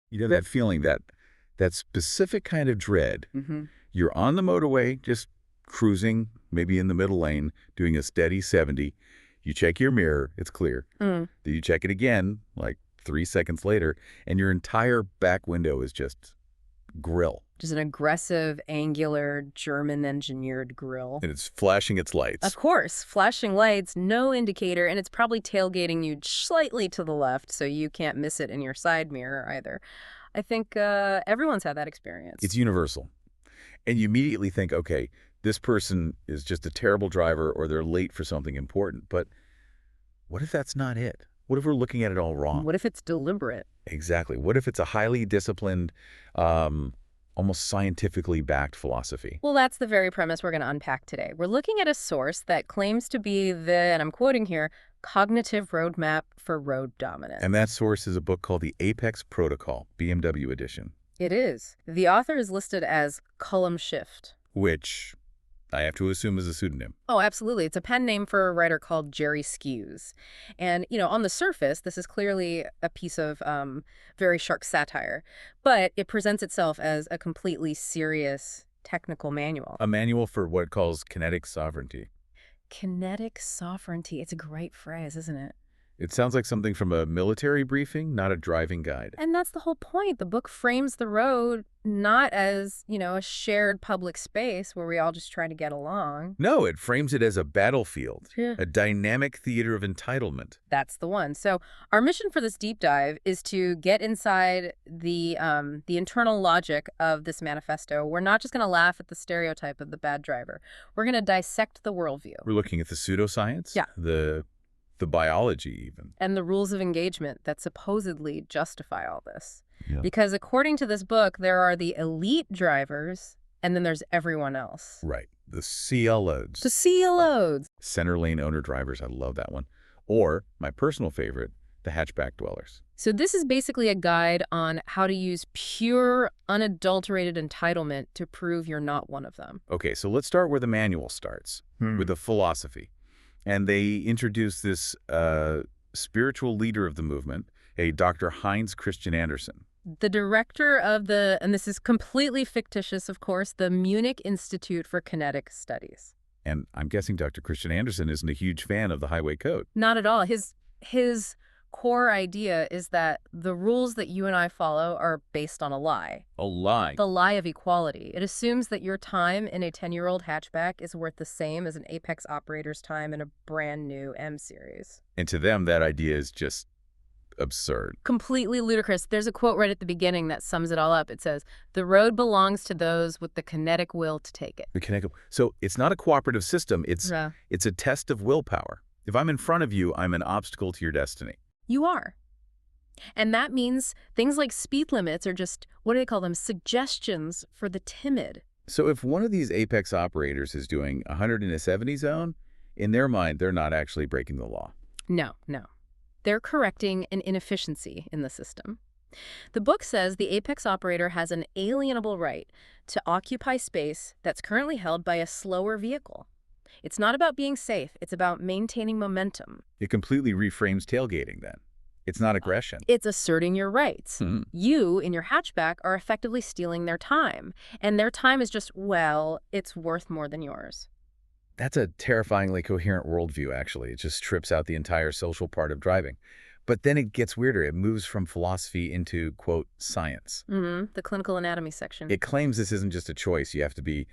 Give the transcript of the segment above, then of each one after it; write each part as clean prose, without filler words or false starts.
You know that feeling, that specific kind of dread. Mm-hmm. You're on the motorway, just cruising, maybe in the middle lane, doing a steady 70. You check your mirror, it's clear. Mm. Then you check it again, like 3 seconds later, and your entire back window is just grill. Just an aggressive, angular, German-engineered grille. And it's flashing its lights. Of course, flashing lights, no indicator, and it's probably tailgating you slightly to the left so you can't miss it in your side mirror either. I think everyone's had that experience. It's universal. And you immediately think, okay, this person is just a terrible driver or they're late for something important. But what if that's not it? What if we're looking at it all wrong? What if it's deliberate? Exactly. What if it's a highly disciplined, almost scientifically backed philosophy? Well, that's the very premise we're going to unpack today. We're looking at a source that claims to be the, and I'm quoting here, cognitive roadmap for road dominance. And that source is a book called The Apex Protocol, BMW Edition. It is. The author is listed as Kolumn Schift. Which I have to assume is a pseudonym. Oh, absolutely. It's a pen name for a writer called Jerry Skews. And, on the surface, this is clearly a piece of very sharp satire, but it presents itself as a completely serious technical manual. A manual for what it calls kinetic sovereignty. Kinetic sovereignty. It's a great phrase, isn't it? It sounds like something from a military briefing, not a driving guide. And that's the whole point. The book frames the road not as, a shared public space where we all just try to get along. No, it frames it as a battlefield, Yeah. a dynamic theater of entitlement. That's the one. So our mission for this deep dive is to get inside the internal logic of this manifesto. We're not just going to laugh at the stereotype of the bad driver. We're going to dissect the worldview. We're looking at the pseudoscience, Yeah. the biology even. And the rules of engagement that supposedly justify all this. Yeah. Because according to this book, there are the elite drivers, and then there's everyone else. Right. The CLOs. The CLOs. Center lane owner drivers. I love that one. Or, my personal favorite, the hatchback dwellers. So this is basically a guide on how to use pure, unadulterated entitlement to prove you're not one of them. Okay, so let's start where the manual starts, with the philosophy. And they introduce this spiritual leader of the movement, a Dr. Heinz Christian-Anderson. The director of and this is completely fictitious, of course, the Munich Institute for Kinetic Studies. And I'm guessing Dr. Christian-Anderson isn't a huge fan of the highway code. Not at all. His core idea is that the rules that you and I follow are based on a lie. A lie. The lie of equality. It assumes that your time in a 10-year-old hatchback is worth the same as an Apex operator's time in a brand new M-Series. And to them, that idea is just absurd. Completely ludicrous. There's a quote right at the beginning that sums it all up. It says, "The road belongs to those with the kinetic will to take it." So it's not a cooperative system. It's a test of willpower. If I'm in front of you, I'm an obstacle to your destiny. You are. And that means things like speed limits are just, what do they call them, suggestions for the timid. So if one of these Apex operators is doing 100 in a 70 zone, in their mind, they're not actually breaking the law. No. They're correcting an inefficiency in the system. The book says the Apex operator has an alienable right to occupy space that's currently held by a slower vehicle. It's not about being safe. It's about maintaining momentum. It completely reframes tailgating then. It's not aggression. It's asserting your rights. You, in your hatchback, are effectively stealing their time. And their time is just, it's worth more than yours. That's a terrifyingly coherent worldview, actually. It just strips out the entire social part of driving. But then it gets weirder. It moves from philosophy into, quote, science. The clinical anatomy section. It claims this isn't just a choice. You have to be,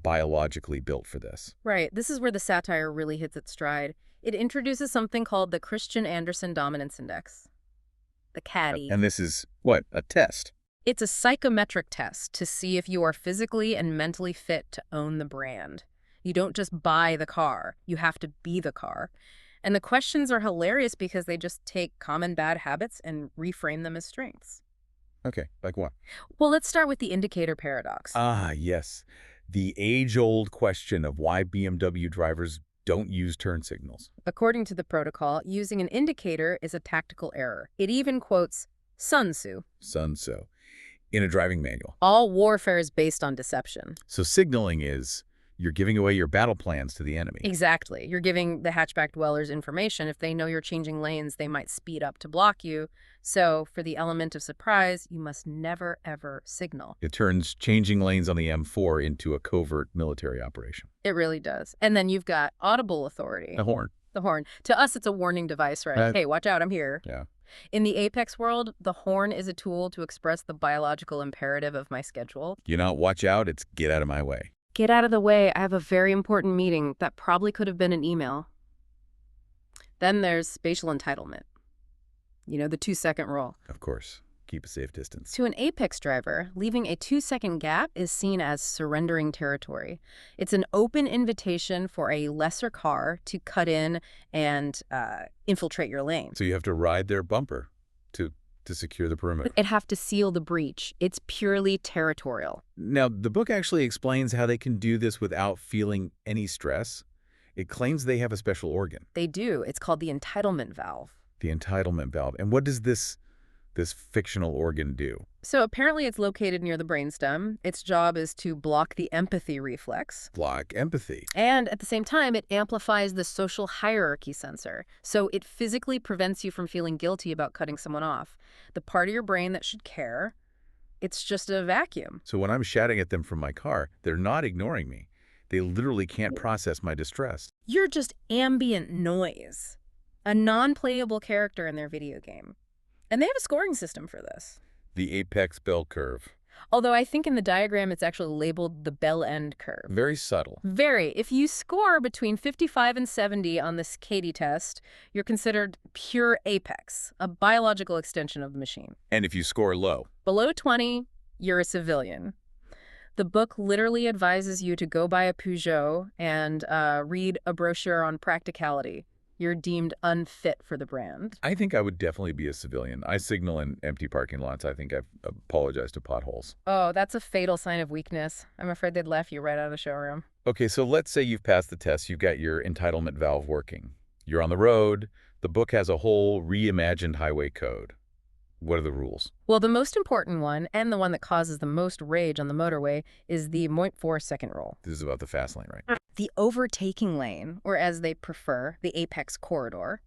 biologically built for this. Right. This is where the satire really hits its stride. It introduces something called the Christian-Anderson Dominance Index, the CADI. And this is, what, a test? It's a psychometric test to see if you are physically and mentally fit to own the brand. You don't just buy the car. You have to be the car. And the questions are hilarious because they just take common bad habits and reframe them as strengths. Okay, like what? Well, let's start with the indicator paradox. Ah, yes. The age-old question of why BMW drivers don't use turn signals. According to the protocol, using an indicator is a tactical error. It even quotes Sun Tzu. Sun Tzu. In a driving manual. All warfare is based on deception. So signaling is You're giving away your battle plans to the enemy. Exactly. You're giving the hatchback dwellers information. If they know you're changing lanes, they might speed up to block you. So for the element of surprise, you must never, ever signal. It turns changing lanes on the M4 into a covert military operation. It really does. And then you've got audible authority. A horn. The horn. To us, it's a warning device, right? Hey, watch out, I'm here. Yeah. In the Apex world, the horn is a tool to express the biological imperative of my schedule. You not watch out, it's get out of my way. Get out of the way. I have a very important meeting that probably could have been an email. Then there's spatial entitlement. You know, the 2-second rule. Of course. Keep a safe distance. To an Apex driver, leaving a 2-second gap is seen as surrendering territory. It's an open invitation for a lesser car to cut in and infiltrate your lane. So you have to ride their bumper to secure the perimeter. It'd have to seal the breach. It's purely territorial. Now, the book actually explains how they can do this without feeling any stress. It claims they have a special organ. They do. It's called the entitlement valve. The entitlement valve. And what does this fictional organ do? So apparently it's located near the brainstem. Its job is to block the empathy reflex. Block empathy. And at the same time, it amplifies the social hierarchy sensor. So it physically prevents you from feeling guilty about cutting someone off. The part of your brain that should care, it's just a vacuum. So when I'm shouting at them from my car, they're not ignoring me. They literally can't process my distress. You're just ambient noise. A non-playable character in their video game. And they have a scoring system for this. The Apex bell curve. Although I think in the diagram it's actually labeled the bell end curve. Very subtle. Very. If you score between 55 and 70 on this Katie test, you're considered pure Apex, a biological extension of the machine. And if you score low? Below 20, you're a civilian. The book literally advises you to go buy a Peugeot and read a brochure on practicality. You're deemed unfit for the brand. I think I would definitely be a civilian. I signal in empty parking lots. I think I've apologized to potholes. Oh, that's a fatal sign of weakness. I'm afraid they'd laugh you right out of the showroom. Okay, so let's say you've passed the test. You've got your entitlement valve working. You're on the road. The book has a whole reimagined highway code. What are the rules? Well, the most important one, and the one that causes the most rage on the motorway, is the 0.4-second rule. This is about the fast lane, right? The overtaking lane, or as they prefer, the Apex corridor.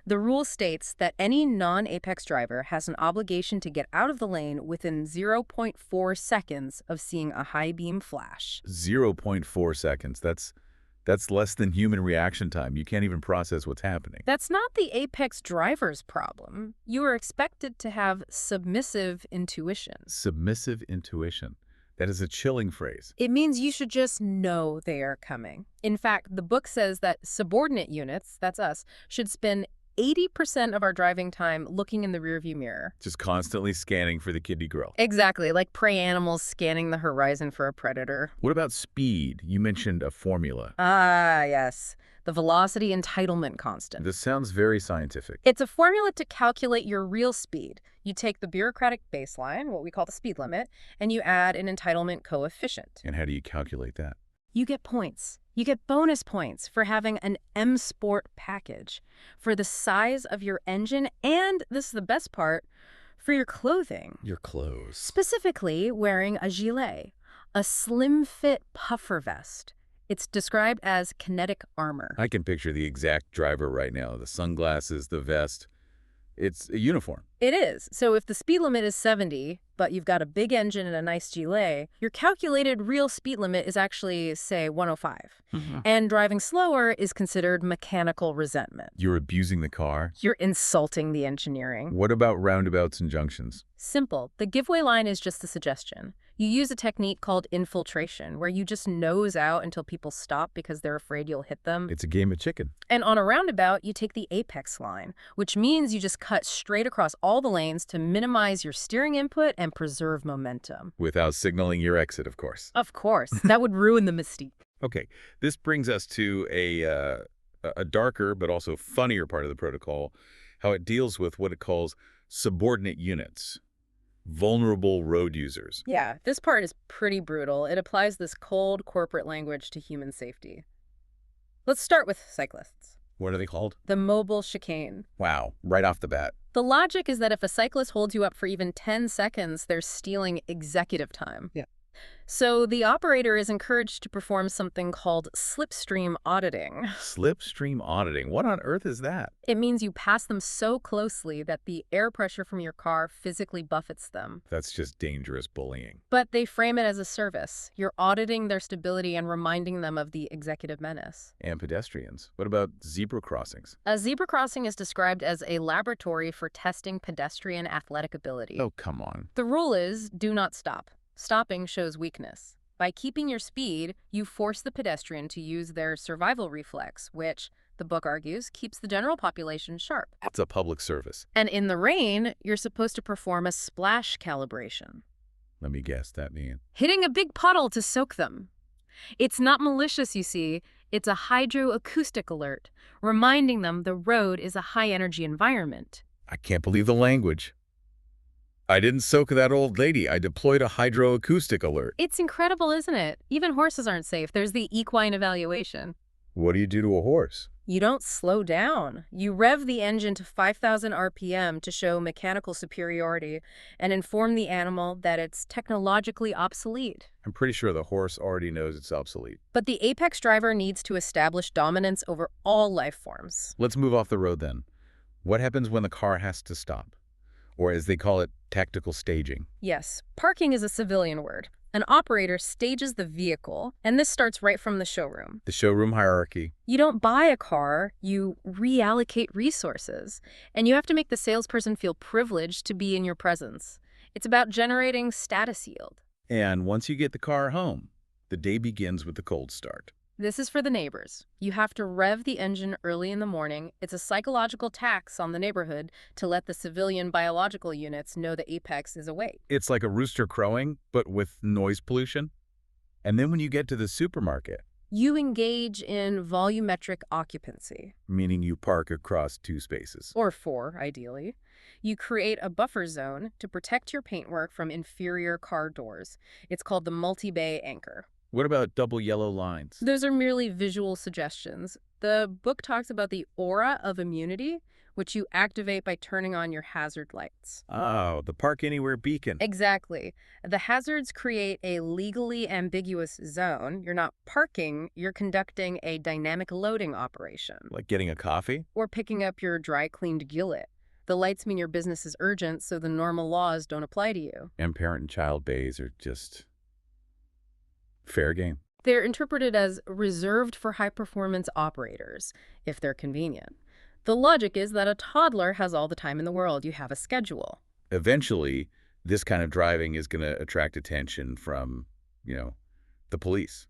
The rule states that any non-Apex driver has an obligation to get out of the lane within 0.4 seconds of seeing a high beam flash. 0.4 seconds. That's less than human reaction time. You can't even process what's happening. That's not the Apex driver's problem. You are expected to have submissive intuition. Submissive intuition. That is a chilling phrase. It means you should just know they are coming. In fact, the book says that subordinate units, that's us, should spend 80% of our driving time looking in the rearview mirror. Just constantly scanning for the kidney grill. Exactly, like prey animals scanning the horizon for a predator. What about speed? You mentioned a formula. Ah, yes. The velocity entitlement constant. This sounds very scientific. It's a formula to calculate your real speed. You take the bureaucratic baseline, what we call the speed limit, and you add an entitlement coefficient. And how do you calculate that? You get points. You get bonus points for having an M Sport package, for the size of your engine, and, this is the best part, for your clothing. Your clothes. Specifically, wearing a gilet, a slim-fit puffer vest. It's described as kinetic armor. I can picture the exact driver right now. The sunglasses, the vest. It's a uniform. It is. So if the speed limit is 70, but you've got a big engine and a nice gilet, your calculated real speed limit is actually, say, 105. And driving slower is considered mechanical resentment. You're abusing the car. You're insulting the engineering. What about roundabouts and junctions? Simple. The giveaway line is just a suggestion. You use a technique called infiltration, where you just nose out until people stop because they're afraid you'll hit them. It's a game of chicken. And on a roundabout, you take the apex line, which means you just cut straight across all the lanes to minimize your steering input and preserve momentum. Without signaling your exit, of course. Of course. That would ruin the mystique. Okay, this brings us to a darker but also funnier part of the protocol, how it deals with what it calls subordinate units. Vulnerable road users. Yeah, this part is pretty brutal. It applies this cold corporate language to human safety. Let's start with cyclists. What are they called? The mobile chicane. Wow, right off the bat. The logic is that if a cyclist holds you up for even 10 seconds, they're stealing executive time. Yeah. So the operator is encouraged to perform something called slipstream auditing. Slipstream auditing. What on earth is that? It means you pass them so closely that the air pressure from your car physically buffets them. That's just dangerous bullying. But they frame it as a service. You're auditing their stability and reminding them of the executive menace. And pedestrians. What about zebra crossings? A zebra crossing is described as a laboratory for testing pedestrian athletic ability. Oh, come on. The rule is, do not stop. Stopping shows weakness. By keeping your speed, you force the pedestrian to use their survival reflex, which, the book argues, keeps the general population sharp. It's a public service. And in the rain, you're supposed to perform a splash calibration. Let me guess, that means Hitting a big puddle to soak them. It's not malicious, you see. It's a hydroacoustic alert, reminding them the road is a high-energy environment. I can't believe the language. I didn't soak that old lady. I deployed a hydroacoustic alert. It's incredible, isn't it? Even horses aren't safe. There's the equine evaluation. What do you do to a horse? You don't slow down. You rev the engine to 5,000 RPM to show mechanical superiority and inform the animal that it's technologically obsolete. I'm pretty sure the horse already knows it's obsolete. But the apex driver needs to establish dominance over all life forms. Let's move off the road then. What happens when the car has to stop? Or as they call it, tactical staging. Yes, parking is a civilian word. An operator stages the vehicle, and this starts right from the showroom. The showroom hierarchy. You don't buy a car, you reallocate resources. And you have to make the salesperson feel privileged to be in your presence. It's about generating status yield. And once you get the car home, the day begins with the cold start. This is for the neighbors. You have to rev the engine early in the morning. It's a psychological tax on the neighborhood to let the civilian biological units know the apex is awake. It's like a rooster crowing, but with noise pollution. And then when you get to the supermarket, You engage in volumetric occupancy. meaning you park across 2 spaces. Or 4, ideally. You create a buffer zone to protect your paintwork from inferior car doors. It's called the multi-bay anchor. What about double yellow lines? Those are merely visual suggestions. The book talks about the aura of immunity, which you activate by turning on your hazard lights. Oh, the Park Anywhere beacon. Exactly. The hazards create a legally ambiguous zone. You're not parking, you're conducting a dynamic loading operation. Like getting a coffee? Or picking up your dry-cleaned gillet. The lights mean your business is urgent, so the normal laws don't apply to you. And parent and child bays are just fair game. They're interpreted as reserved for high-performance operators, if they're convenient. The logic is that a toddler has all the time in the world. You have a schedule. Eventually, this kind of driving is going to attract attention from, the police.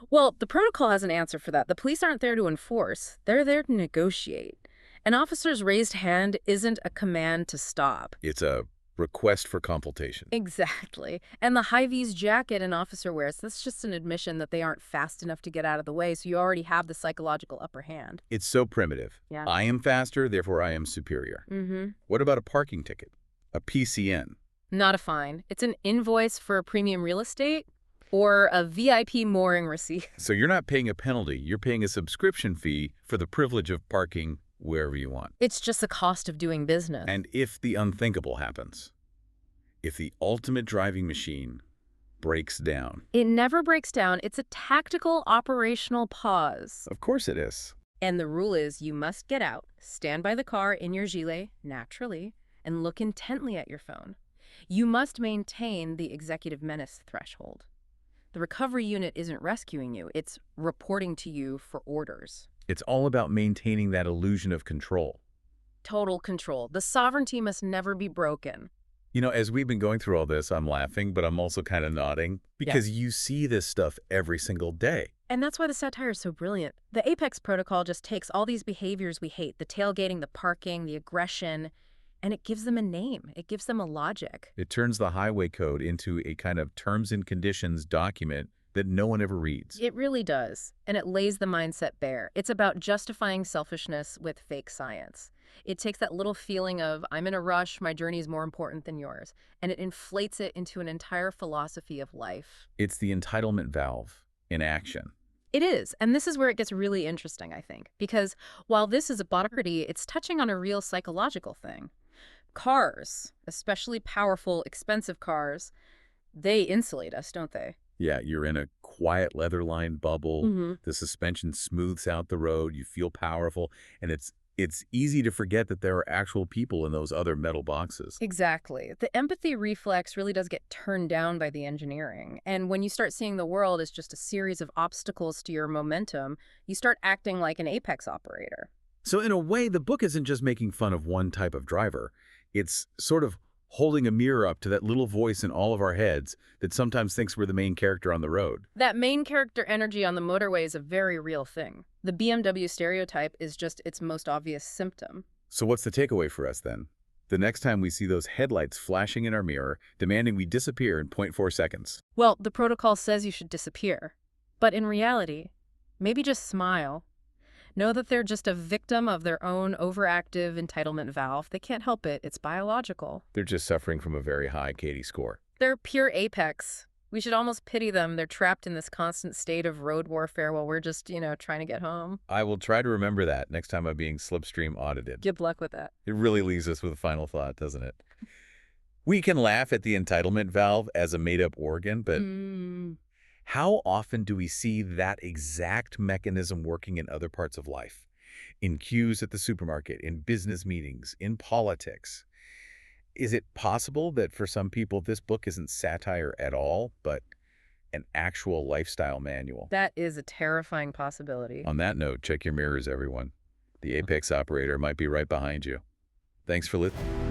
Well, the protocol has an answer for that. The police aren't there to enforce. They're there to negotiate. An officer's raised hand isn't a command to stop. It's a request for consultation. Exactly. And the high-vis jacket an officer wears, that's just an admission that they aren't fast enough to get out of the way, so you already have the psychological upper hand. It's so primitive. Yeah. I am faster, therefore I am superior. What about a parking ticket? A PCN? Not a fine. It's an invoice for premium real estate or a VIP mooring receipt. So you're not paying a penalty. You're paying a subscription fee for the privilege of parking wherever you want. It's just the cost of doing business. And if the unthinkable happens, if the ultimate driving machine breaks down. It never breaks down. It's a tactical operational pause. Of course it is. And the rule is you must get out, stand by the car in your gilet, naturally, and look intently at your phone. You must maintain the executive menace threshold. The recovery unit isn't rescuing you. It's reporting to you for orders. It's all about maintaining that illusion of control. Total control. The sovereignty must never be broken. As we've been going through all this, I'm laughing, but I'm also kind of nodding because you see this stuff every single day. And that's why the satire is so brilliant. The Apex Protocol just takes all these behaviors we hate, the tailgating, the parking, the aggression, and it gives them a name. It gives them a logic. It turns the highway code into a kind of terms and conditions document that no one ever reads. It really does. And it lays the mindset bare. It's about justifying selfishness with fake science. It takes that little feeling of, I'm in a rush, my journey is more important than yours, and it inflates it into an entire philosophy of life. It's the entitlement valve in action. It is, and this is where it gets really interesting, I think, because while this is a body, it's touching on a real psychological thing. Cars, especially powerful, expensive cars, they insulate us, don't they? Yeah, you're in a quiet leather-lined bubble. Hmm. The suspension smooths out the road. You feel powerful, and it's easy to forget that there are actual people in those other metal boxes. Exactly. The empathy reflex really does get turned down by the engineering. And when you start seeing the world as just a series of obstacles to your momentum, you start acting like an apex operator. So in a way, the book isn't just making fun of one type of driver. It's sort of holding a mirror up to that little voice in all of our heads that sometimes thinks we're the main character on the road. That main character energy on the motorway is a very real thing. The BMW stereotype is just its most obvious symptom. So what's the takeaway for us then? The next time we see those headlights flashing in our mirror, demanding we disappear in 0.4 seconds. Well, the protocol says you should disappear. But in reality, maybe just smile. Know that they're just a victim of their own overactive entitlement valve. They can't help it. It's biological. They're just suffering from a very high Katie score. They're pure apex. We should almost pity them. They're trapped in this constant state of road warfare while we're just, trying to get home. I will try to remember that next time I'm being slipstream audited. Good luck with that. It really leaves us with a final thought, doesn't it? We can laugh at the entitlement valve as a made-up organ, but how often do we see that exact mechanism working in other parts of life? In queues at the supermarket, in business meetings, in politics. Is it possible that for some people this book isn't satire at all, but an actual lifestyle manual? That is a terrifying possibility. On that note, check your mirrors, everyone. The apex operator might be right behind you. Thanks for listening.